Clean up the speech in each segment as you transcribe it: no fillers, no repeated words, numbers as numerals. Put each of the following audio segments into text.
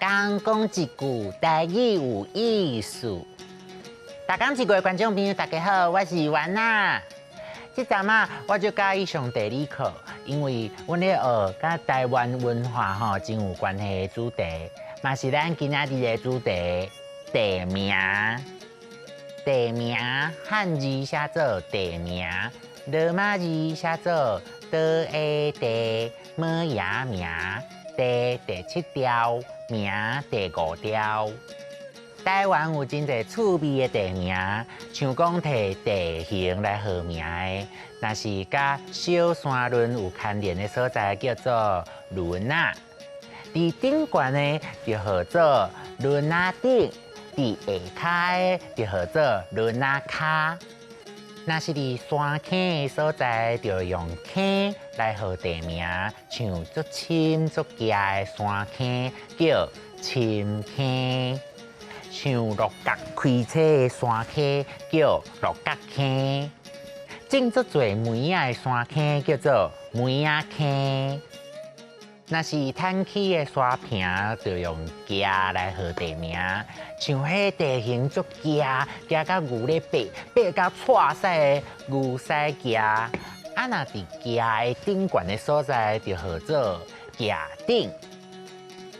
讲讲一句台语有意思。大港一个观众朋友，大家好，我是婉娜。这阵啊，我就介意上地理课，因为阮咧学甲台湾文化真有关系的主题，嘛是咱今仔日的主题地名。地名汉字写做地名，罗马字写做倒的地，么也名，地第7条，名第5条。台湾有真侪趣味的地名，像讲摕地形来号名的，那是甲小山仑有牵连的所在，叫做仑仔。伫顶悬的就号做仑仔顶，伫下骹的就号做仑仔骹。若是伫山坑的所在，就用坑来号地名，像足深足夹的山坑叫深坑。像六角开车的山坑叫六角坑，种足侪梅仔的山坑叫做梅仔坑。若是摊起的山坪，就用夹来号地名，像迄地形足夹，夹到牛咧爬，爬到错屎的牛屎夹。啊，若伫夹的顶悬的所在，就号做夹顶。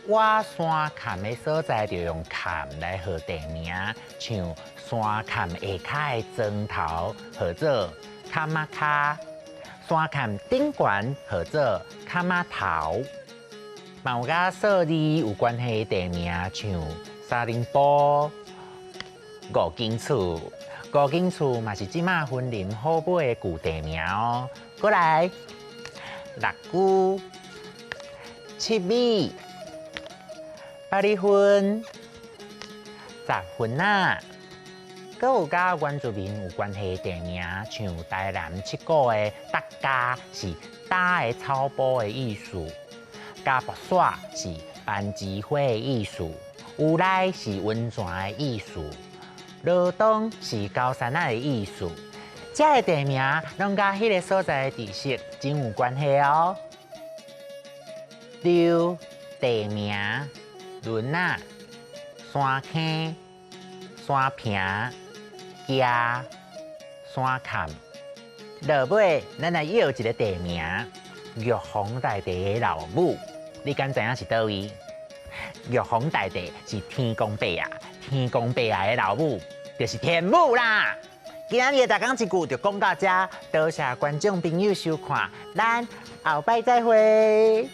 我山坎的所在就用坎来号地名，像山坎下骹的砖头号做坎仔骹，山坎顶悬号做坎仔头。嘛有甲数字有关系的地名，像沙林堡、五金厝。五金厝嘛是即马森林好买的旧地名哦。过来，六姑、七米。8里分、10分啊，阁有甲原住民有关系的地名，像台南7股的搭家是搭的草埔的意思，加木耍是班枝花的意思，有来是温泉的意思，罗东是高山仔的意思。这个地名拢甲迄个所在的地势真有关系哦。六地名。仑仔、山坑、山坪、夹、山坎，落尾咱来要一个地名，玉皇大帝的老母，你敢知影是倒位？玉皇大帝是天公伯啊，天公伯啊的老母就是天母啦。今仔日大讲一句就讲到这，多谢观众朋友收看，咱后摆再会。